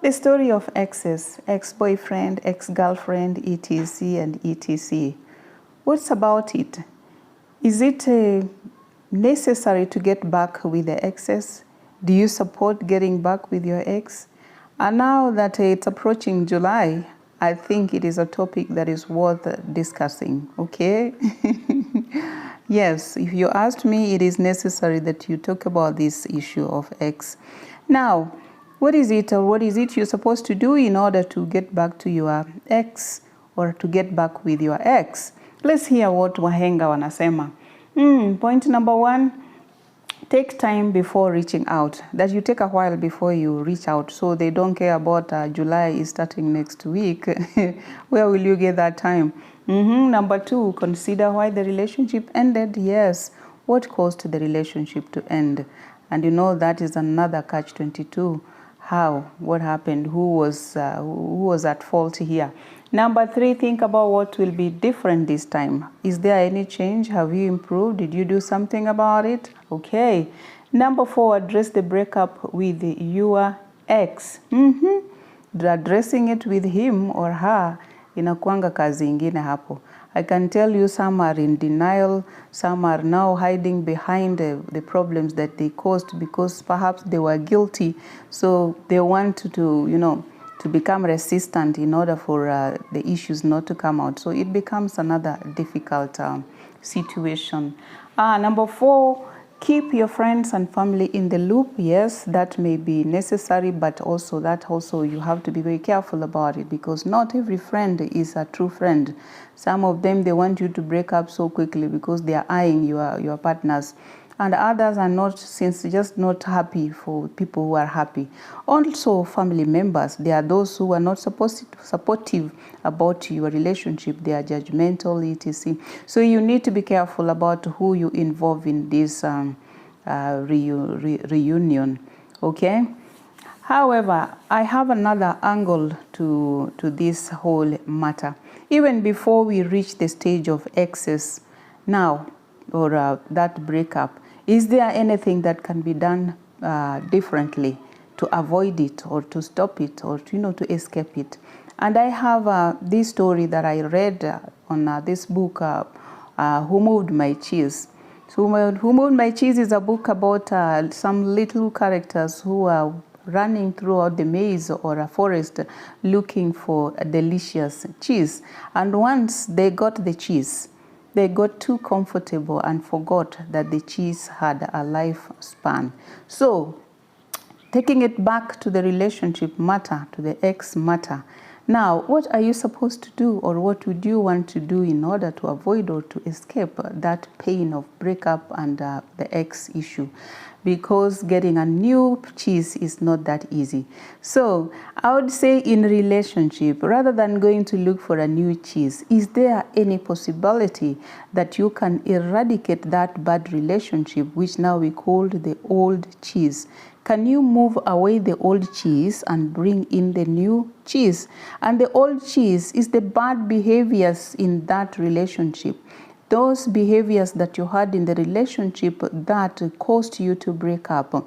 The story of exes, ex-boyfriend, ex-girlfriend, etc. and etc. What's about it? Is it necessary to get back with the exes? Do you support getting back with your ex? And now that it's approaching July, I think it is a topic that is worth discussing, okay? Yes, if you asked me, it is necessary that you talk about this issue of ex. Now, what is it you're supposed to do in order to get back to your ex or to get back with your ex? Let's hear what wahenga wanasema. Point number 1, take time before reaching out. That you take a while before you reach out, so they don't care about July is starting next week. Where will you get that time? Number 2, consider why the relationship ended. Yes, what caused the relationship to end? And you know that is another catch-22. How? What happened? Who was at fault here? Number 3, think about what will be different this time. Is there any change? Have you improved? Did you do something about it? Okay. Number 4, address the breakup with your ex. Addressing it with him or her inakuanga kazi ingine hapo. I can tell you some are in denial, some are now hiding behind the problems that they caused because perhaps they were guilty. So they want to become resistant in order for the issues not to come out. So it becomes another difficult situation. Number 4, keep your friends and family in the loop. Yes, that may be necessary, but also you have to be very careful about it because not every friend is a true friend. Some of them, they want you to break up so quickly because they are eyeing your partners. And others are just not happy for people who are happy. Also, family members, there are those who are not supportive about your relationship. They are judgmental, etc. So you need to be careful about who you involve in this reunion, okay? However, I have another angle to this whole matter. Even before we reach the stage of excess now, or that breakup, is there anything that can be done differently to avoid it or to stop it or to escape it? And I have this story that I read on this book, Who Moved My Cheese? So Who Moved My Cheese is a book about some little characters who are running throughout the maze or a forest looking for a delicious cheese. And once they got the cheese, they got too comfortable and forgot that the cheese had a lifespan. So, taking it back to the relationship matter, to the ex matter. Now, what are you supposed to do, or what would you want to do in order to avoid or to escape that pain of breakup and the ex issue? Because getting a new cheese is not that easy. So I would say in relationship, rather than going to look for a new cheese, is there any possibility that you can eradicate that bad relationship, which now we call the old cheese? Can you move away the old cheese and bring in the new cheese? And the old cheese is the bad behaviors in that relationship. Those behaviors that you had in the relationship that caused you to break up,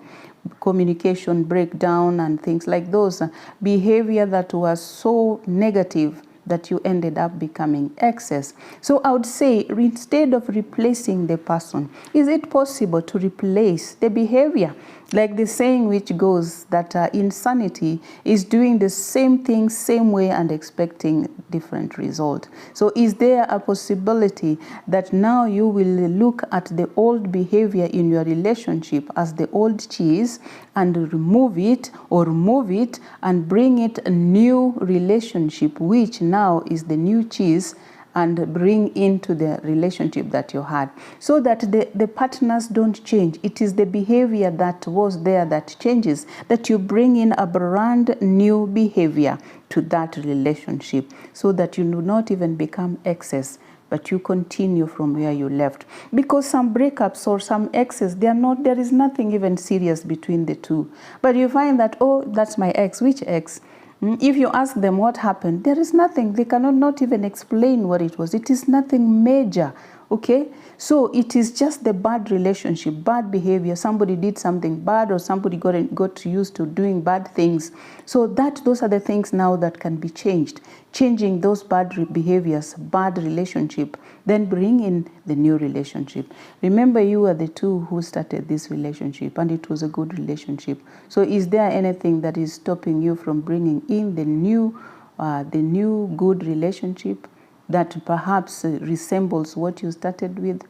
communication breakdown and things like those, behavior that was so negative that you ended up becoming excess. So I would say, instead of replacing the person, is it possible to replace the behavior? Like the saying which goes that insanity is doing the same thing, same way and expecting different result. So is there a possibility that now you will look at the old behavior in your relationship as the old cheese and remove it or move it and bring it a new relationship, which now is the new cheese, and bring into the relationship that you had, so that the partners don't change. It is the behavior that was there that changes, that you bring in a brand new behavior to that relationship, so that you do not even become excess, but you continue from where you left. Because some breakups or some exes, there is nothing even serious between the two. But you find that, oh, that's my ex. Which ex? If you ask them what happened, there is nothing. They cannot not even explain what it was. It is nothing major. Okay, so it is just the bad relationship, bad behavior. Somebody did something bad, or somebody got used to doing bad things. So those are the things now that can be changed. Changing those bad behaviors, bad relationship, then bring in the new relationship. Remember, you are the two who started this relationship, and it was a good relationship. So is there anything that is stopping you from bringing in the new good relationship that perhaps resembles what you started with?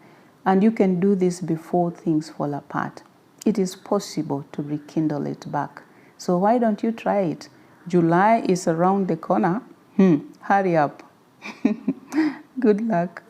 And you can do this before things fall apart. It is possible to rekindle it back. So why don't you try it? July is around the corner. Hurry up. Good luck.